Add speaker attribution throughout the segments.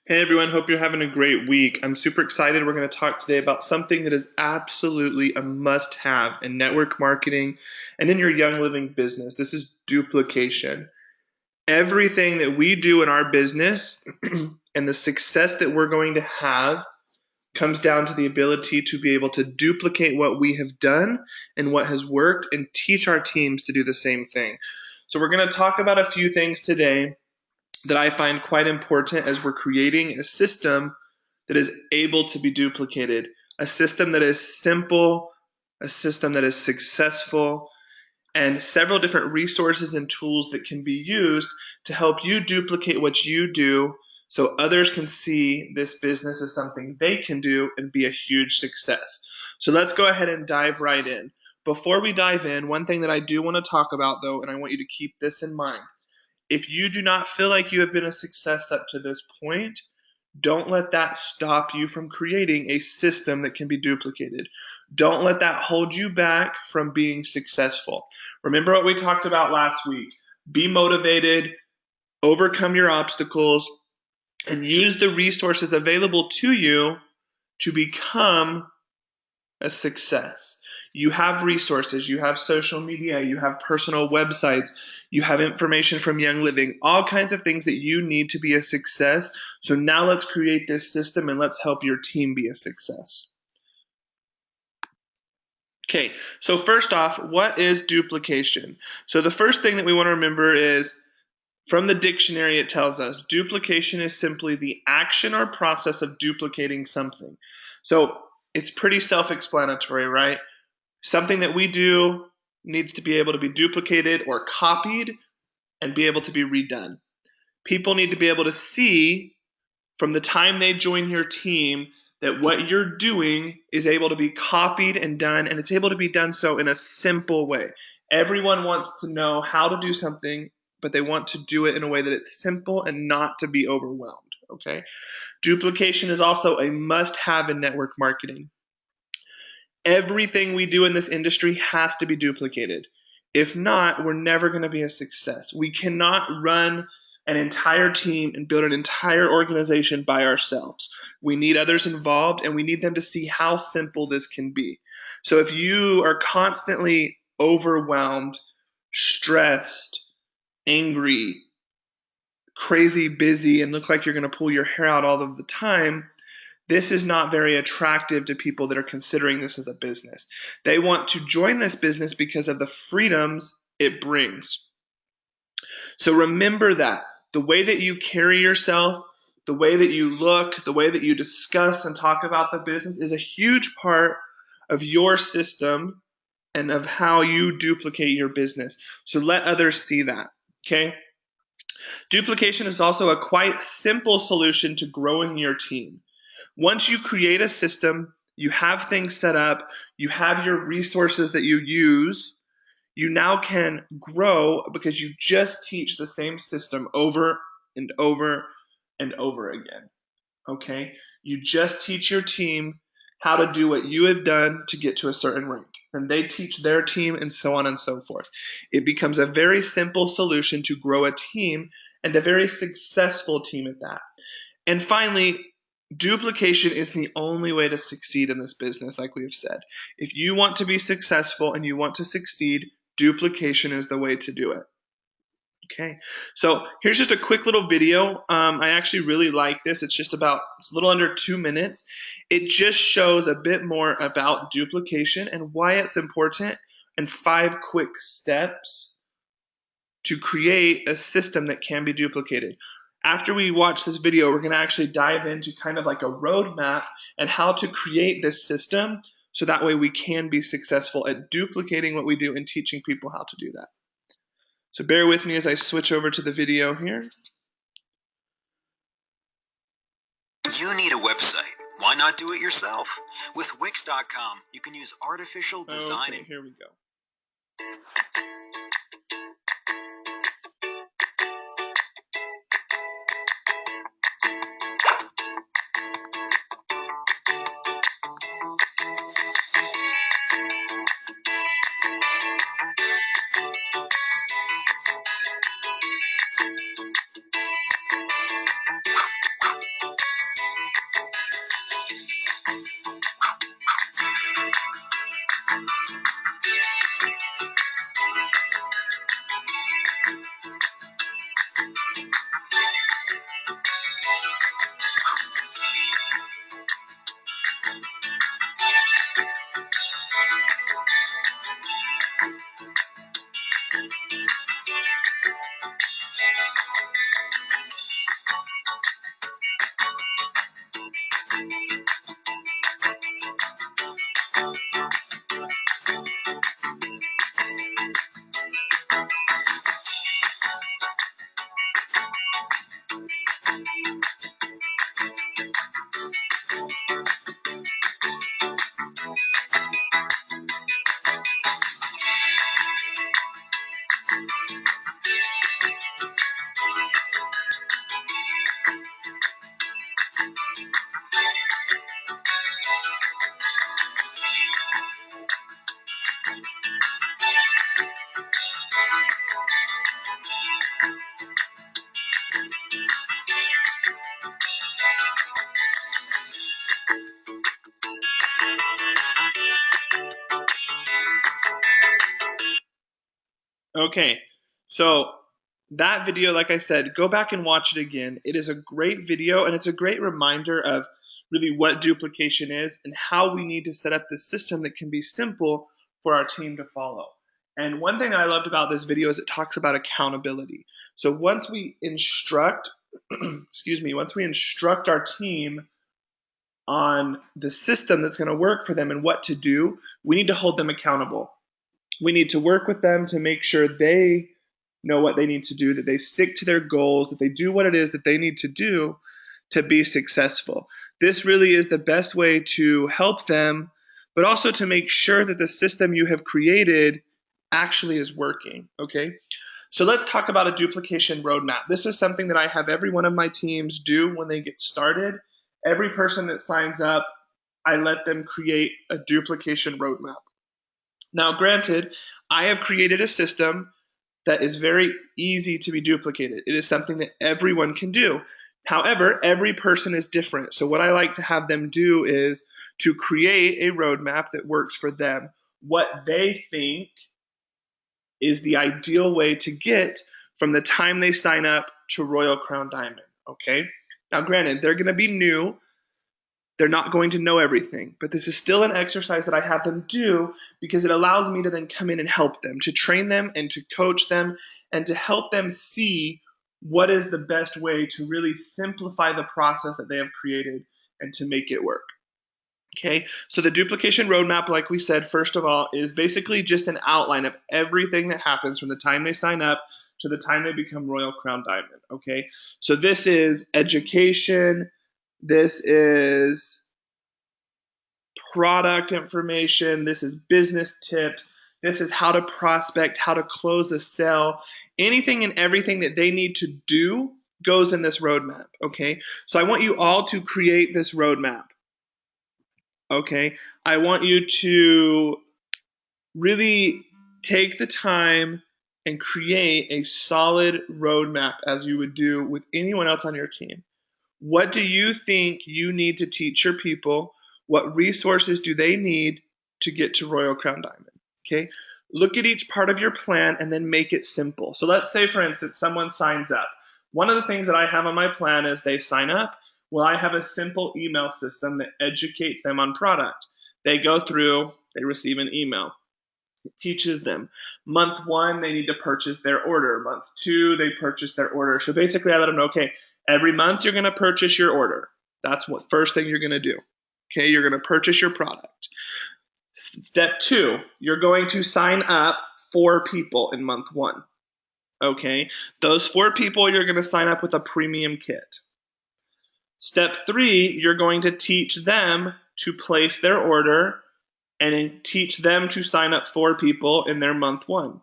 Speaker 1: Hey everyone, hope you're having a great week. I'm super excited. We're going to talk today about something that is absolutely a must-have in network marketing and in your Young Living business. This is duplication. Everything that we do in our business and the success that we're going to have comes down to the ability to be able to duplicate what we have done and what has worked and teach our teams to do the same thing. So we're going to talk about a few things today that I find quite important as we're creating a system that is able to be duplicated, a system that is simple, a system that is successful, and several different resources and tools that can be used to help you duplicate what you do so others can see this business as something they can do and be a huge success. So let's go ahead and dive right in. Before we dive in, one thing that I do want to talk about though, and I want you to keep this in mind, if you do not feel like you have been a success up to this point, don't let that stop you from creating a system that can be duplicated. Don't let that hold you back from being successful. Remember what we talked about last week. Be motivated, overcome your obstacles, and use the resources available to you to become a success. You have resources, you have social media, you have personal websites, you have information from Young Living, all kinds of things that you need to be a success. So now let's create this system and let's help your team be a success. Okay, so first off, what is duplication? So the first thing that we want to remember is from the dictionary, it tells us duplication is simply the action or process of duplicating something. So it's pretty self-explanatory, right? Something that we do needs to be able to be duplicated or copied and be able to be redone. People need to be able to see from the time they join your team that what you're doing is able to be copied and done, and it's able to be done so in a simple way. Everyone wants to know how to do something, but they want to do it in a way that it's simple and not to be overwhelmed, okay? Duplication is also a must-have in network marketing. Everything we do in this industry has to be duplicated. If not, we're never going to be a success. We cannot run an entire team and build an entire organization by ourselves. We need others involved, and we need them to see how simple this can be. So if you are constantly overwhelmed, stressed, angry, crazy busy, and look like you're going to pull your hair out all of the time, this is not very attractive to people that are considering this as a business. They want to join this business because of the freedoms it brings. So remember that. The way that you carry yourself, the way that you look, the way that you discuss and talk about the business is a huge part of your system and of how you duplicate your business. So let others see that, okay? Duplication is also a quite simple solution to growing your team. Once you create a system, you have things set up, you have your resources that you use, you now can grow because you just teach the same system over and over and over again. Okay? You just teach your team how to do what you have done to get to a certain rank. And they teach their team and so on and so forth. It becomes a very simple solution to grow a team and a very successful team at that. And finally, duplication is the only way to succeed in this business, like we have said. If you want to be successful and you want to succeed, duplication is the way to do it. Okay, so here's just a quick little video. I actually really like this. It's a little under 2 minutes. It just shows a bit more about duplication and why it's important and 5 quick steps to create a system that can be duplicated. After we watch this video, we're going to actually dive into kind of like a roadmap and how to create this system so that way we can be successful at duplicating what we do and teaching people how to do that. So bear with me as I switch over to the video here.
Speaker 2: You need a website. Why not do it yourself? With Wix.com, you can use artificial design.
Speaker 1: Okay, here we go. Okay, so that video, like I said, go back and watch it again. It is a great video, and it's a great reminder of really what duplication is and how we need to set up this system that can be simple for our team to follow. And one thing that I loved about this video is it talks about accountability. So once we instruct, once we instruct our team on the system that's going to work for them and what to do, we need to hold them accountable. We need to work with them to make sure they know what they need to do, that they stick to their goals, that they do what it is that they need to do to be successful. This really is the best way to help them, but also to make sure that the system you have created actually is working, okay? So let's talk about a duplication roadmap. This is something that I have every one of my teams do when they get started. Every person that signs up, I let them create a duplication roadmap. Now, granted, I have created a system that is very easy to be duplicated. It is something that everyone can do. However, every person is different. So what I like to have them do is to create a roadmap that works for them, what they think is the ideal way to get from the time they sign up to Royal Crown Diamond, okay? Now, granted, they're going to be new. They're not going to know everything, but this is still an exercise that I have them do because it allows me to then come in and help them, to train them and to coach them and to help them see what is the best way to really simplify the process that they have created and to make it work. Okay, so the duplication roadmap, like we said, first of all, is basically just an outline of everything that happens from the time they sign up to the time they become Royal Crown Diamond. Okay, so this is education, this is product information, this is business tips, this is how to prospect, how to close a sale. Anything and everything that they need to do goes in this roadmap, okay? So I want you all to create this roadmap, okay? I want you to really take the time and create a solid roadmap as you would do with anyone else on your team. What do you think you need to teach your people? What resources do they need to get to Royal Crown Diamond? Okay, look at each part of your plan and then make it simple. So let's say, for instance, someone signs up. One of the things that I have on my plan is they sign up. Well, I have a simple email system that educates them on product. They go through, they receive an email. It teaches them. Month 1, they need to purchase their order. Month 2, they purchase their order. So basically, I let them know, okay, every month you're going to purchase your order. That's what first thing you're going to do. Okay, you're going to purchase your product. Step 2, you're going to sign up 4 people in month 1. Okay, those 4 people you're going to sign up with a premium kit. Step 3, you're going to teach them to place their order and then teach them to sign up 4 people in their month 1.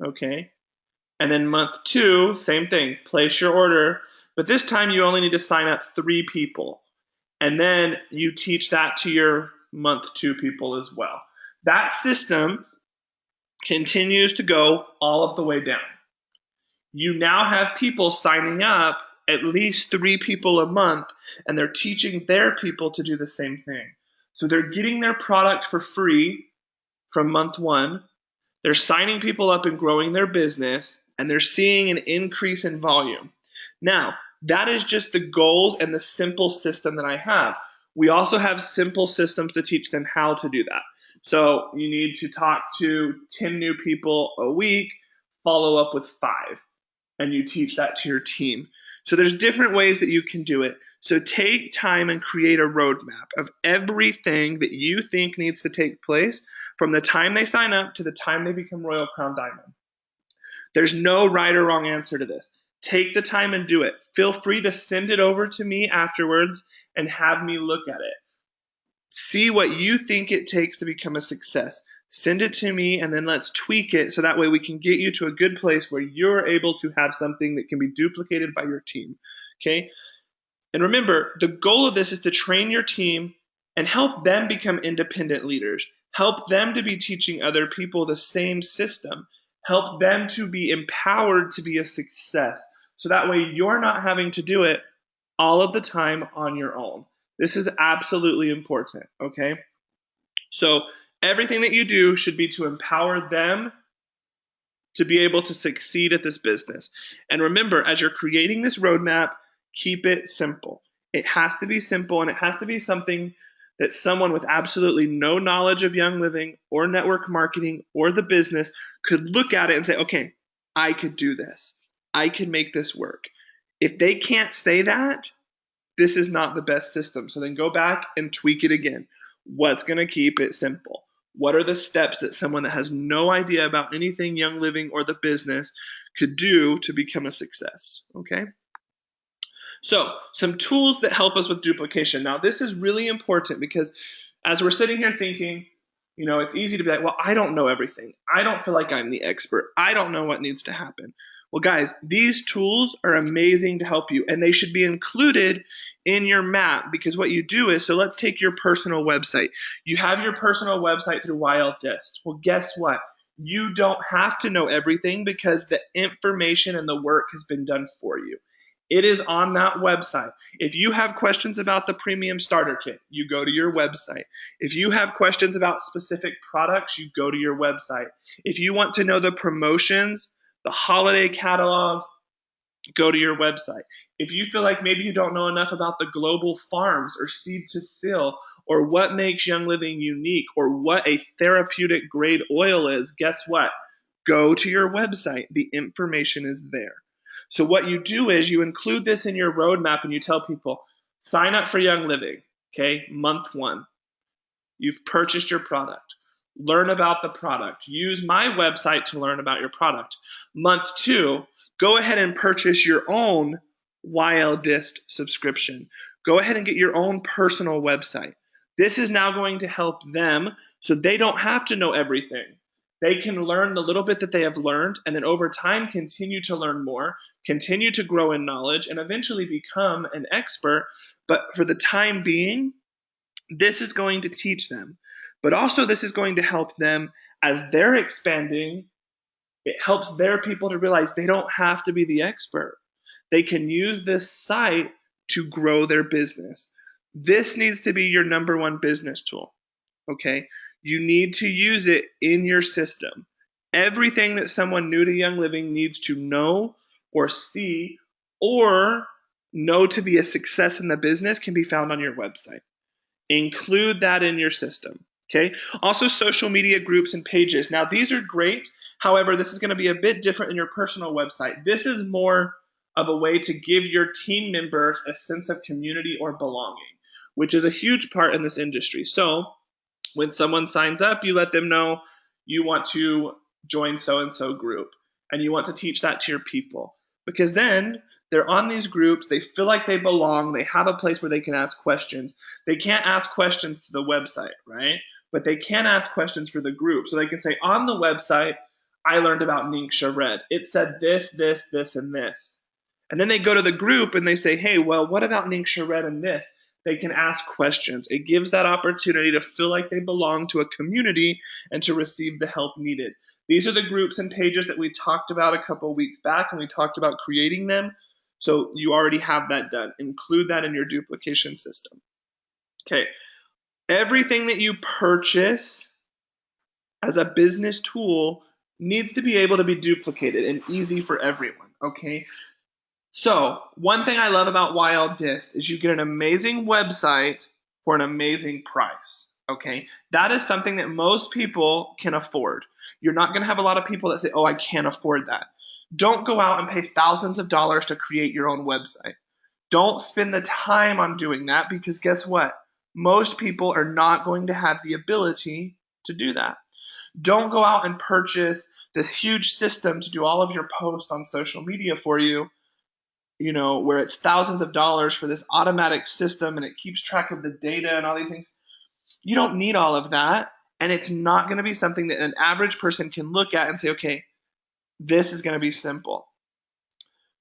Speaker 1: Okay, and then month 2, same thing, place your order, but this time you only need to sign up 3 people. And then you teach that to your month 2 people as well. That system continues to go all of the way down. You now have people signing up, at least 3 people a month, and they're teaching their people to do the same thing. So they're getting their product for free from month 1. They're signing people up and growing their business, and they're seeing an increase in volume. Now, that is just the goals and the simple system that I have. We also have simple systems to teach them how to do that. So you need to talk to 10 new people a week, follow up with 5. and you teach that to your team. So there's different ways that you can do it. So take time and create a roadmap of everything that you think needs to take place from the time they sign up to the time they become Royal Crown Diamond. There's no right or wrong answer to this. Take the time and do it. Feel free to send it over to me afterwards and have me look at it. See what you think it takes to become a success. Send it to me and then let's tweak it so that way we can get you to a good place where you're able to have something that can be duplicated by your team. Okay? And remember, the goal of this is to train your team and help them become independent leaders. Help them to be teaching other people the same system. Help them to be empowered to be a success. So that way you're not having to do it all of the time on your own. This is absolutely important, okay? So everything that you do should be to empower them to be able to succeed at this business. And remember, as you're creating this roadmap, keep it simple. It has to be simple, and it has to be something that someone with absolutely no knowledge of Young Living or network marketing or the business could look at it and say, okay, I could do this. I could make this work. If they can't say that, this is not the best system. So then go back and tweak it again. What's going to keep it simple? What are the steps that someone that has no idea about anything Young Living or the business could do to become a success? Okay? So, some tools that help us with duplication. Now, this is really important because as we're sitting here thinking, you know, it's easy to be like, well, I don't know everything. I don't feel like I'm the expert. I don't know what needs to happen. Well, guys, these tools are amazing to help you, and they should be included in your map because what you do is, so let's take your personal website. You have your personal website through WildDist. Well, guess what? You don't have to know everything because the information and the work has been done for you. It is on that website. If you have questions about the premium starter kit, you go to your website. If you have questions about specific products, you go to your website. If you want to know the promotions, the holiday catalog, go to your website. If you feel like maybe you don't know enough about the global farms or seed to seal or what makes Young Living unique or what a therapeutic grade oil is, guess what? Go to your website. The information is there. So what you do is you include this in your roadmap and you tell people, sign up for Young Living, okay, month 1. You've purchased your product. Learn about the product. Use my website to learn about your product. Month 2, go ahead and purchase your own WildDist subscription. Go ahead and get your own personal website. This is now going to help them so they don't have to know everything. They can learn the little bit that they have learned and then over time continue to learn more, continue to grow in knowledge, and eventually become an expert. But for the time being, this is going to teach them. But also this is going to help them as they're expanding. It helps their people to realize they don't have to be the expert. They can use this site to grow their business. This needs to be your number one business tool. Okay? You need to use it in your system. Everything that someone new to Young Living needs to know or see or know to be a success in the business can be found on your website. Include that in your system. Okay? Also, social media groups and pages. Now, these are great. However, this is going to be a bit different in your personal website. This is more of a way to give your team members a sense of community or belonging, which is a huge part in this industry. So, when someone signs up, you let them know you want to join so-and-so group and you want to teach that to your people. Because then they're on these groups, they feel like they belong, they have a place where they can ask questions. They can't ask questions to the website, right? But they can ask questions for the group. So they can say, on the website, I learned about Ningxia Red. It said this, this, this, and this. And then they go to the group and they say, hey, well, what about Ningxia Red and this? They can ask questions. It gives that opportunity to feel like they belong to a community and to receive the help needed. These are the groups and pages that we talked about a couple of weeks back, and we talked about creating them. So you already have that done. Include that in your duplication system. Okay. Everything that you purchase as a business tool needs to be able to be duplicated and easy for everyone. Okay. So, one thing I love about WildDist is you get an amazing website for an amazing price, okay? That is something that most people can afford. You're not going to have a lot of people that say, oh, I can't afford that. Don't go out and pay thousands of dollars to create your own website. Don't spend the time on doing that, because guess what? Most people are not going to have the ability to do that. Don't go out and purchase this huge system to do all of your posts on social media for you, where it's thousands of dollars for this automatic system and it keeps track of the data and all these things. You don't need all of that. And it's not going to be something that an average person can look at and say, okay, this is going to be simple.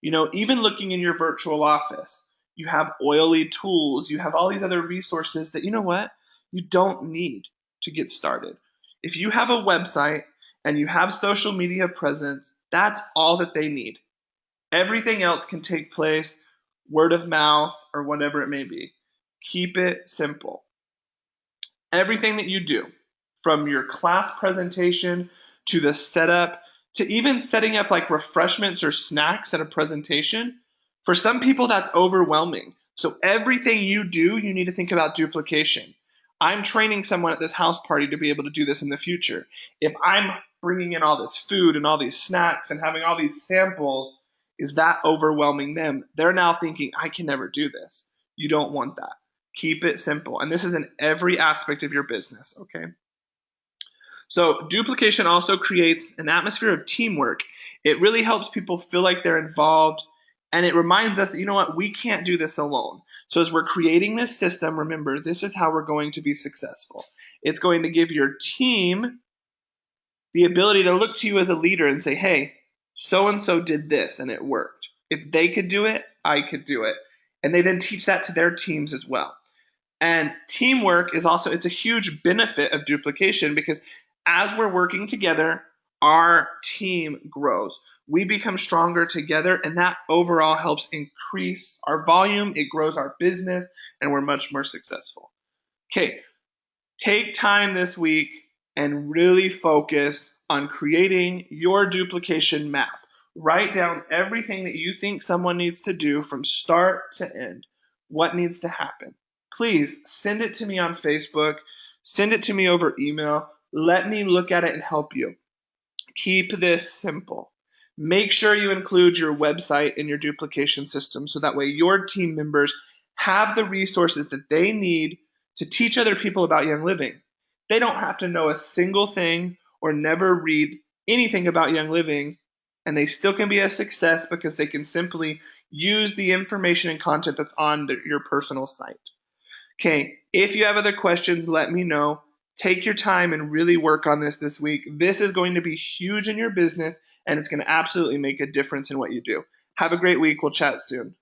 Speaker 1: Even looking in your virtual office, you have oily tools, you have all these other resources that, you don't need to get started. If you have a website and you have social media presence, that's all that they need. Everything else can take place word of mouth or whatever it may be. Keep it simple. Everything that you do, from your class presentation to the setup to even setting up like refreshments or snacks at a presentation, for some people that's overwhelming. So everything you do, you need to think about duplication. I'm training someone at this house party to be able to do this in the future. If I'm bringing in all this food and all these snacks and having all these samples, is that overwhelming them? They're now thinking, I can never do this. You don't want that. Keep it simple. And this is in every aspect of your business, okay? So duplication also creates an atmosphere of teamwork. It really helps people feel like they're involved, and it reminds us that, we can't do this alone. So as we're creating this system, remember, this is how we're going to be successful. It's going to give your team the ability to look to you as a leader and say, hey, so-and-so did this and it worked. If they could do it, I could do it. And they then teach that to their teams as well. And teamwork is also, it's a huge benefit of duplication, because as we're working together, our team grows. We become stronger together, and that overall helps increase our volume. It grows our business, and we're much more successful. Okay, take time this week and really focus on creating your duplication map. Write down everything that you think someone needs to do from start to end. What needs to happen? Please send it to me on Facebook. Send it to me over email. Let me look at it and help you. Keep this simple. Make sure you include your website in your duplication system so that way your team members have the resources that they need to teach other people about Young Living. They don't have to know a single thing or never read anything about Young Living, and they still can be a success because they can simply use the information and content that's on your personal site. Okay, if you have other questions, let me know. Take your time and really work on this week. This is going to be huge in your business, and it's going to absolutely make a difference in what you do. Have a great week. We'll chat soon.